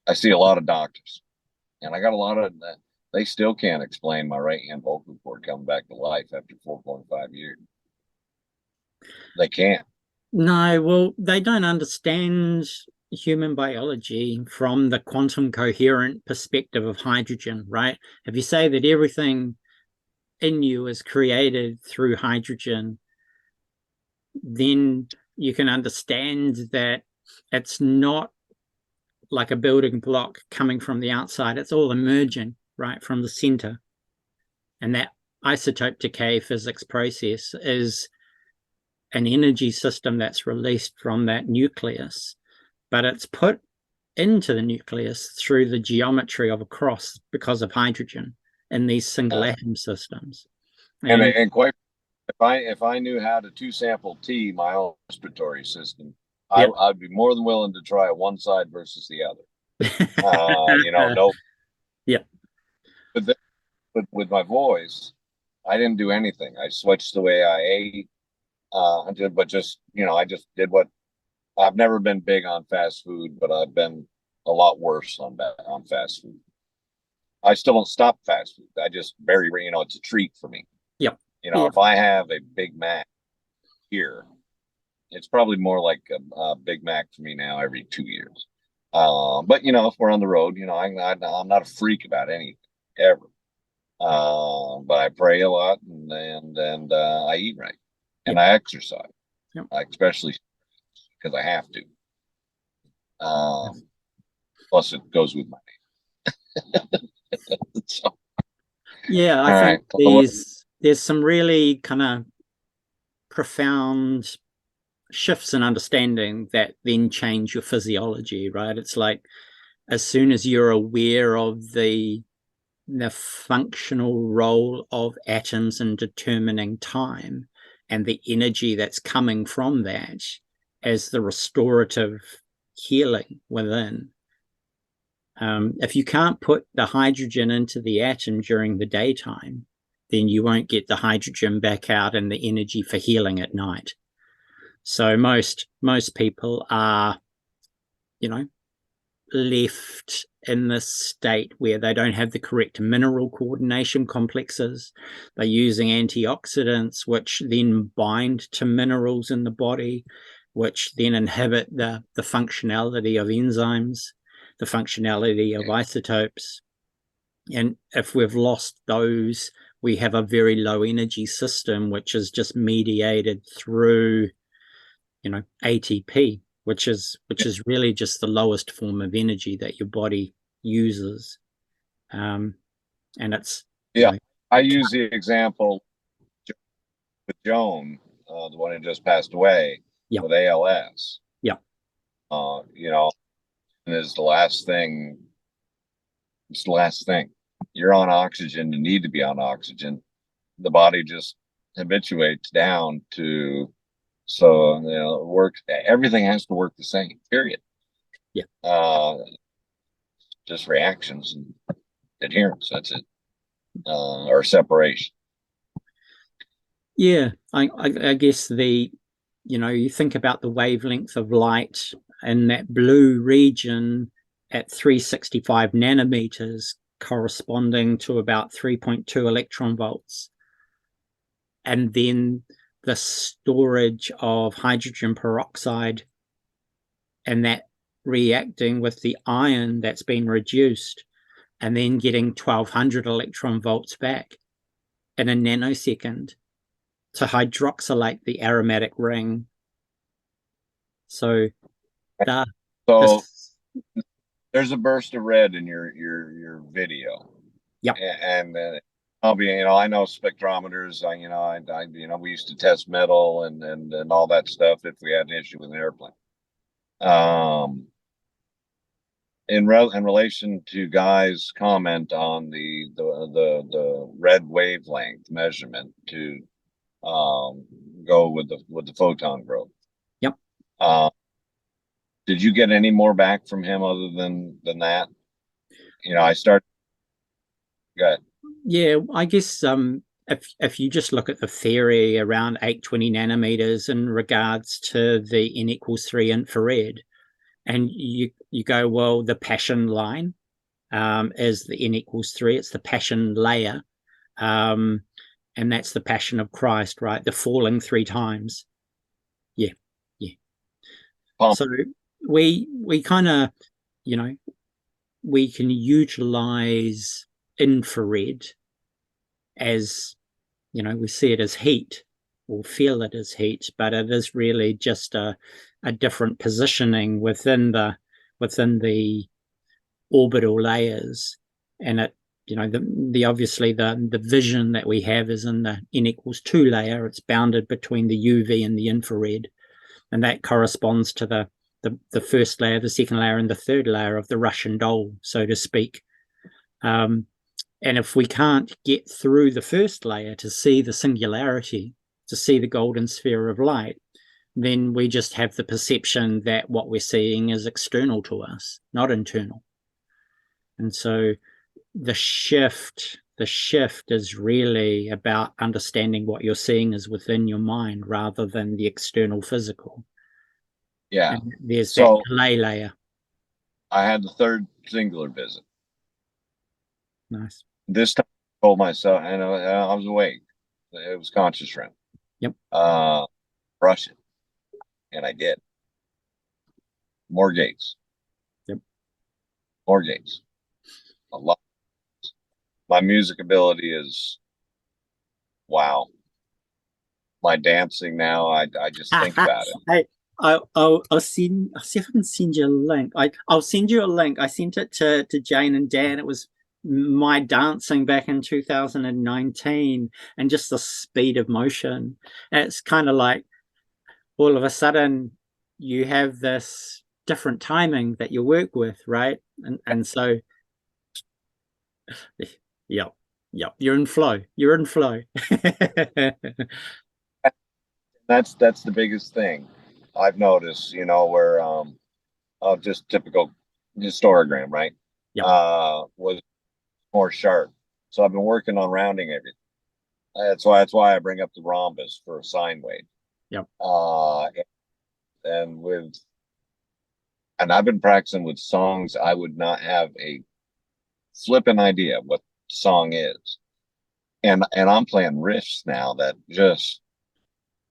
I see a lot of doctors, and I got a lot of that. They still can't explain my right hand vocal cord coming back to life after 4.5 years. They can't. No, well, they don't understand human biology from the quantum coherent perspective of hydrogen, right? If you say that everything in you is created through hydrogen, then you can understand that it's not like a building block coming from the outside. It's all emerging, right, from the center. And that isotope decay physics process is an energy system that's released from that nucleus, but it's put into the nucleus through the geometry of a cross because of hydrogen in these single atom systems. And quite, if I knew how to two sample T my own respiratory system, Yep. I'd be more than willing to try one side versus the other. No. Yeah. But with my voice, I didn't do anything. I switched the way I ate. But just, I just did what I've never been big on fast food, but I've been a lot worse on fast food. I still don't stop fast food. I just it's a treat for me. Yep. If I have a Big Mac here, it's probably more like a Big Mac for me now every 2 years. But if we're on the road, I'm not a freak about anything ever. But I pray a lot and I eat right and I exercise, especially because I have to. Plus, it goes with my name. So, yeah, I think there's some really kind of profound shifts in understanding that then change your physiology, right? It's like as soon as you're aware of the functional role of atoms in determining time and the energy that's coming from that as the restorative healing within. If you can't put the hydrogen into the atom during the daytime, then you won't get the hydrogen back out and the energy for healing at night. So most people are, left in this state where they don't have the correct mineral coordination complexes. They're using antioxidants, which then bind to minerals in the body, which then inhibit the functionality of enzymes, the functionality of isotopes. And if we've lost those, we have a very low energy system, which is just mediated through, ATP, which is really just the lowest form of energy that your body uses. And it's I use the example with Joan, the one who just passed away with ALS. And it's the last thing. It's the last thing. You're on oxygen. You need to be on oxygen. The body just habituates down to. So works. Everything has to work the same. Period. Just reactions and adherence. That's it. Or separation. Yeah, I guess you think about the wavelength of light in that blue region at 365 nanometers, corresponding to about 3.2 electron volts, and then the storage of hydrogen peroxide and that reacting with the iron that's been reduced and then getting 1200 electron volts back in a nanosecond to hydroxylate the aromatic ring. So there's a burst of red in your video. Yep. And I'll be, I know spectrometers. We used to test metal and all that stuff if we had an issue with an airplane. In relation to Guy's comment on the red wavelength measurement to go with the photon growth. Yep. Did you get any more back from him other than that? I started. Go ahead. Yeah, I guess if you just look at the theory around 820 nanometers in regards to the N=3 infrared, and you go, well, the Paschen line is the N=3. It's the Paschen layer, and that's the Passion of Christ, right? The falling 3 times. Yeah. Pump. So we kind of, you know, we can utilize infrared as, you know, we see it as heat or feel it as heat, but it is really just a different positioning within the orbital layers. And it, you know, the obviously the vision that we have is in the n=2 layer. It's bounded between the UV and the infrared, and that corresponds to the first layer, the second layer, and the third layer of the Russian doll, so to speak. And if we can't get through the first layer to see the singularity, to see the golden sphere of light, then we just have the perception that what we're seeing is external to us, not internal. And so the shift is really about understanding what you're seeing is within your mind rather than the external physical. Yeah. And there's So that delay layer. I had the third singular visit. Nice. This time I told myself, and I was awake. It was conscious REM. Yep. Brush it. And I did. More gates. Yep. More gates. A lot. My music ability is wow. My dancing now, I just think about it. Hey, I'll see if I can send you a link. I'll send you a link. I sent it to Jane and Dan. It was my dancing back in 2019, and just the speed of motion. And it's kind of like all of a sudden you have this different timing that you work with, right? And so yep, you're in flow. That's the biggest thing I've noticed, you know, where just typical histogram, right? Yep. Was more sharp. So I've been working on rounding everything. That's why I bring up the rhombus for a sine wave. Yep. And I've been practicing with songs I would not have a flipping idea what the song is. And I'm playing riffs now that just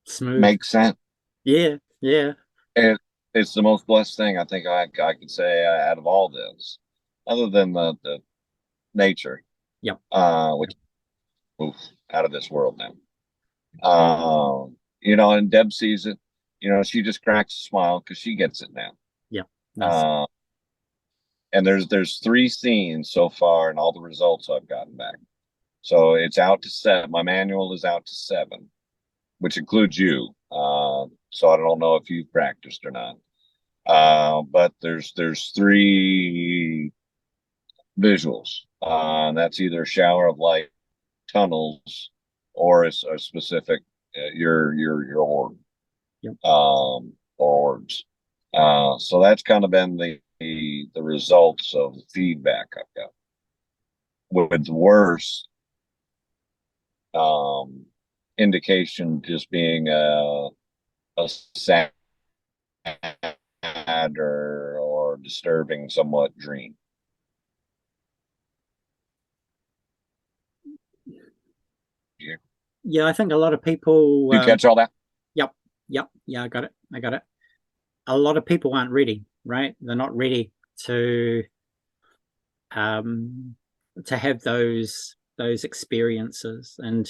Smooth. make sense. Yeah. And it's the most blessed thing I think I could say out of all this, other than the nature. Yep. Which oof, out of this world now. You know, and Deb sees it. You know, she just cracks a smile because she gets it now. Yeah. Nice. And there's 3 scenes so far, and all the results I've gotten back. So it's out to 7. My manual is out to 7, which includes you. So I don't know if you've practiced or not. But there's 3 visuals. And that's either a shower of light, tunnels, or a specific your orb. Yep. Or orbs. So that's kind of been the results of the feedback I've got. With the worst indication just being a sad or disturbing somewhat dream. Yeah, I think a lot of people. You catch all that? Yep. Yeah, I got it. A lot of people aren't ready, right? They're not ready to have those experiences, and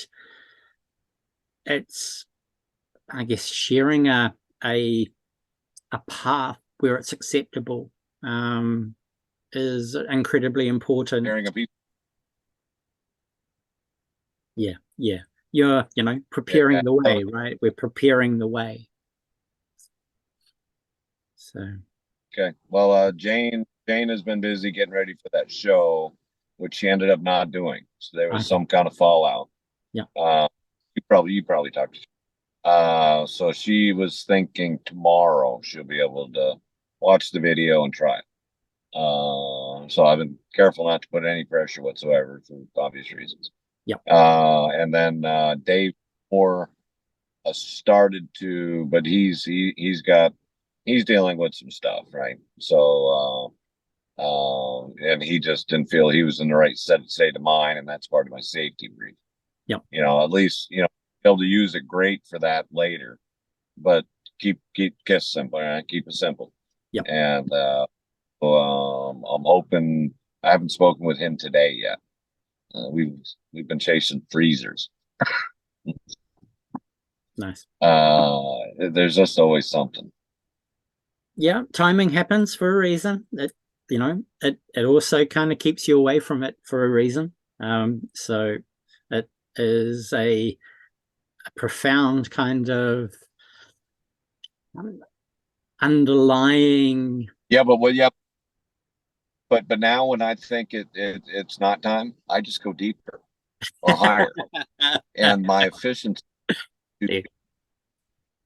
it's, I guess, sharing a path where it's acceptable is incredibly important. Sharing a piece. Yeah. You're, preparing the way, right? We're preparing the way. So okay. Well, Jane has been busy getting ready for that show, which she ended up not doing. So there was some kind of fallout. Yeah. You probably talked to her. So she was thinking tomorrow she'll be able to watch the video and try it. So I've been careful not to put any pressure whatsoever for obvious reasons. Yeah. And then Dave Moore started to, but he's dealing with some stuff, right? So and he just didn't feel he was in the right state of mind, and that's part of my safety brief. Yep. You know, at least, be able to use it great for that later. But keep kiss simple, right? Keep it simple. Yep. And I'm hoping. I haven't spoken with him today yet. We've been chasing freezers. Nice. There's just always something. Yeah, timing happens for a reason. It also kind of keeps you away from it for a reason. So it is a profound kind of underlying. Yeah, but now when I think it's not time, I just go deeper or higher, and my efficiency. Yeah.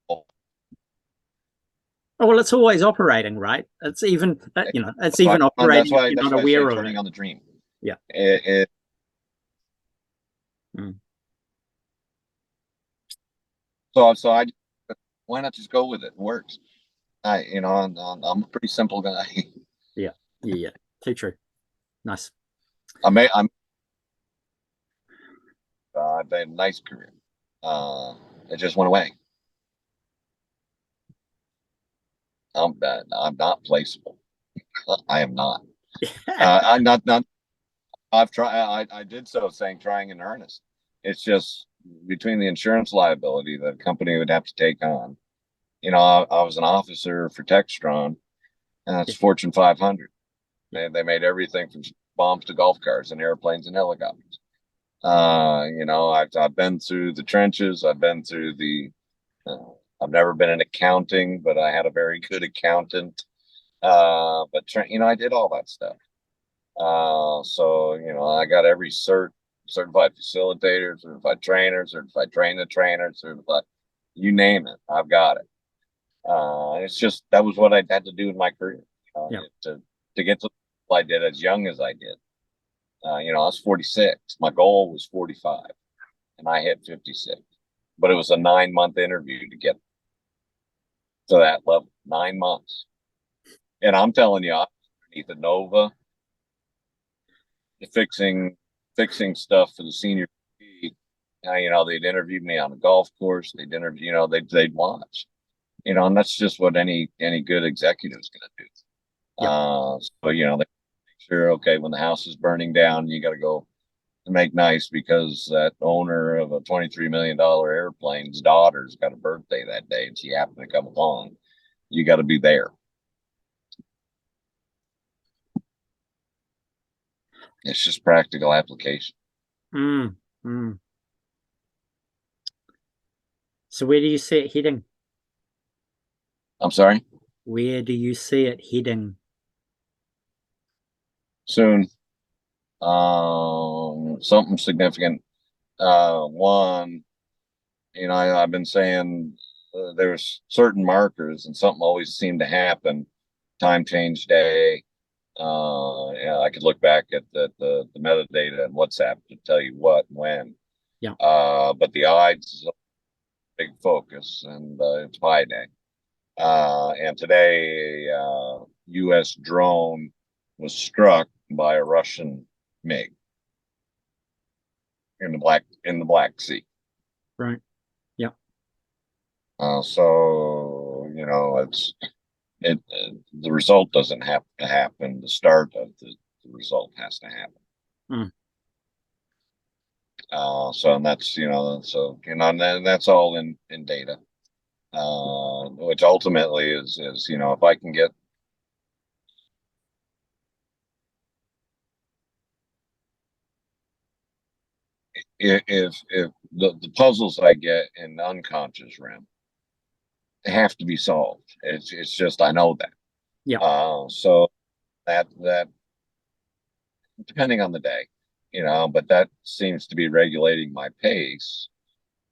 Oh, well, it's always operating, right? It's even it's even operating if you're not aware of turning it. on the dream. Yeah. So I why not just go with it? It works. I'm a pretty simple guy. Yeah. Too true. Nice. I've had a nice career. It just went away. I'm not placeable. I am not. I'm not. I've tried. I did so saying trying in earnest. It's just between the insurance liability that a company would have to take on. I was an officer for Textron, and it's Fortune 500. They made everything from bombs to golf cars and airplanes and helicopters. I've been through the trenches. I've been through the. I've never been in accounting, but I had a very good accountant. But I did all that stuff. So I got every certified facilitator, certified trainer, certified train the trainer, certified, you name it, I've got it. It's just that was what I had to do in my career to get to what I did as young as I did. I was 46. My goal was 45, and I hit 56. But it was a 9-month interview to get to that level. 9 months, and I'm telling you, I was underneath the Nova, fixing stuff for the senior. They'd interview me on a golf course. They'd interview, they'd watch, and that's just what any good executive is going to do. So they make sure, okay, when the house is burning down, you got to go and make nice because that owner of a $23 million airplane's daughter's got a birthday that day and she happened to come along. You got to be there. It's just practical application. So where do you see it heading? I'm sorry? Where do you see it heading? Soon. Something significant. One, I've been saying there's certain markers and something always seemed to happen. Time change day. I could look back at the metadata and WhatsApp to tell you what, when. Yeah. But the odds is a big focus, and it's Pi Day. And today, U.S. drone was struck by a Russian MiG in the Black Sea. Right. Yeah. So the result doesn't have to happen. The start of the result has to happen. So and that's and that's all in data, which ultimately is if I can get if the puzzles I get in the unconscious realm have to be solved. It's just I know that. Yeah. So that depending on the day, but that seems to be regulating my pace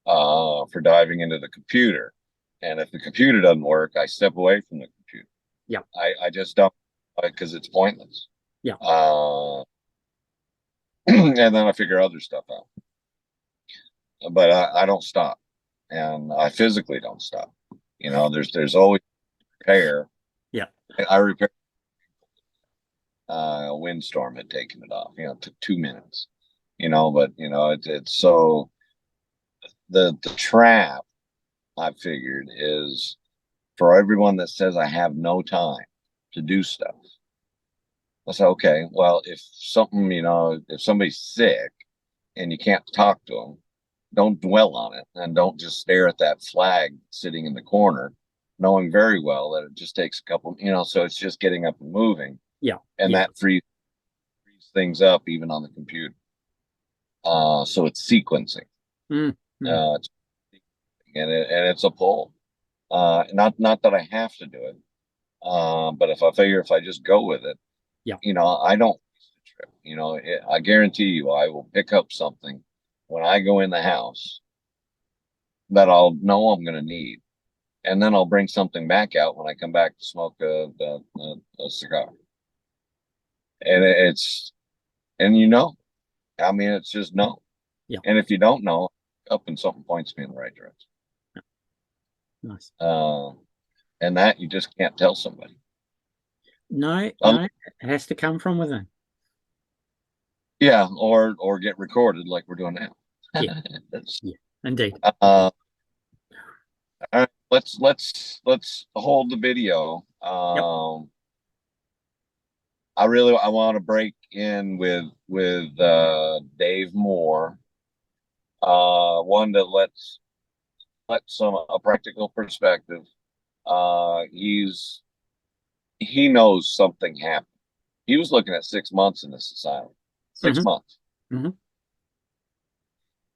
for diving into the computer. And if the computer doesn't work, I step away from the computer. Yeah. I just don't, because it's pointless. Yeah. And then I figure other stuff out. But I don't stop, and I physically don't stop. There's always repair. Yeah. I repaired a windstorm had taken it off. It took 2 minutes. But it's so the trap I figured is for everyone that says I have no time to do stuff. I say, okay, well, if something, if somebody's sick and you can't talk to them, don't dwell on it and don't just stare at that flag sitting in the corner, knowing very well that it just takes a couple, so it's just getting up and moving. Yeah. And yeah. that frees things up even on the computer. So it's sequencing. Mm, mm. And it's a pull. Not that I have to do it. But if I just go with it, Yeah. I don't waste a trip. I guarantee you I will pick up something when I go in the house that I'll know I'm going to need. And then I'll bring something back out when I come back to smoke a cigar. And I mean, it's just no. Yeah. And if you don't know, up and something points me in the right direction. Nice. And that you just can't tell somebody. No, it has to come from within. Yeah, or get recorded like we're doing now. Yeah, yeah, indeed. All right, let's hold the video. Yep. I want to break in with Dave Moore. One that lets a practical perspective. He knows something happened. He was looking at 6 months in this asylum. 6 months. Mm-hmm.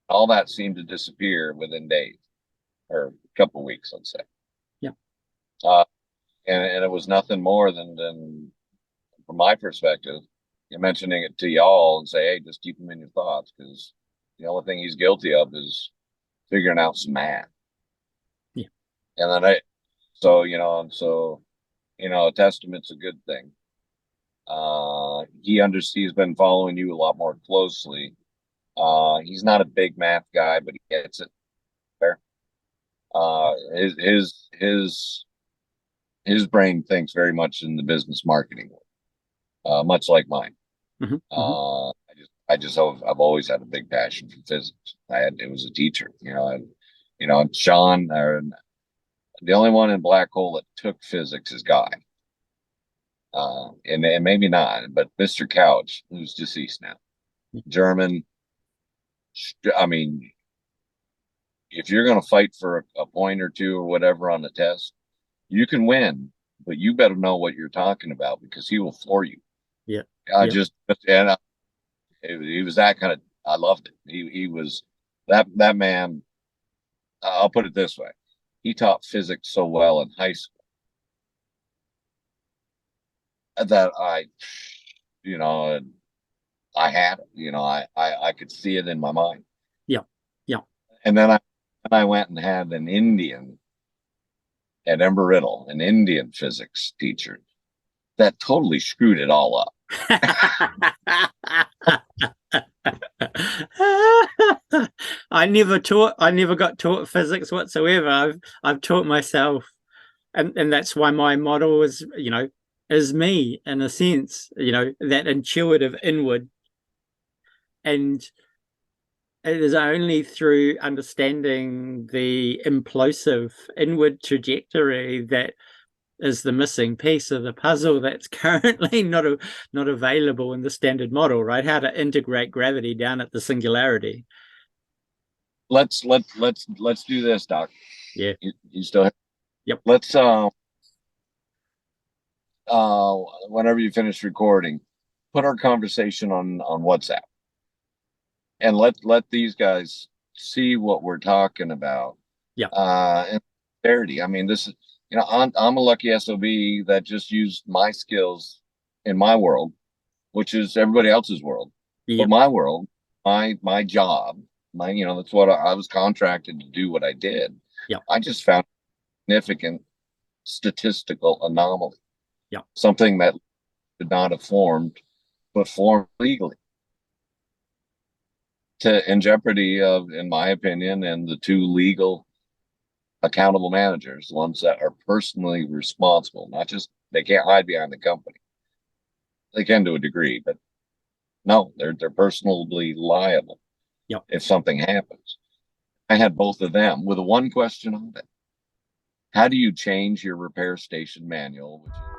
All that seemed to disappear within days or a couple of weeks, let's say. Yeah. And it was nothing more than from my perspective, mentioning it to y'all and say, hey, just keep him in your thoughts, because the only thing he's guilty of is figuring out some math. Yeah. And then a testament's a good thing. He's been following you a lot more closely. He's not a big math guy, but he gets it. Fair. His brain thinks very much in the business marketing world, much like mine. Mm-hmm. I've always had a big passion for physics. It was a teacher, Sean, the only one in Black Hole that took physics is Guy. And maybe not, but Mr. Couch, who's deceased now, German. I mean, if you're going to fight for a point or two or whatever on the test, you can win, but you better know what you're talking about, because he will floor you. Yeah. He was that kind of. I loved it. He was that man. I'll put it this way: he taught physics so well in high school that I had it. I could see it in my mind. Yeah. Yeah. And then I went and had an Indian at Embry-Riddle, an Indian physics teacher that totally screwed it all up. I never got taught physics whatsoever. I've taught myself, and that's why my model is me, in a sense, that intuitive inward. And it is only through understanding the implosive inward trajectory that is the missing piece of the puzzle that's currently not available in the standard model, right? How to integrate gravity down at the singularity. Let's do this, Doc. Yeah. You still have? Yep. Let's whenever you finish recording, put our conversation on WhatsApp, and let these guys see what we're talking about. Yeah. And clarity. I mean, this is, I'm a lucky SOB that just used my skills in my world, which is everybody else's world. Yep. But my world, my job, that's what I was contracted to do. What I did. Yeah. I just found significant statistical anomaly. Yeah. Something that could not have formed, but formed legally. In jeopardy of, in my opinion, and the two legal accountable managers, the ones that are personally responsible, not just, they can't hide behind the company. They can to a degree, but no, they're personally liable. Yep. If something happens. I had both of them with one question on it. How do you change your repair station manual, which is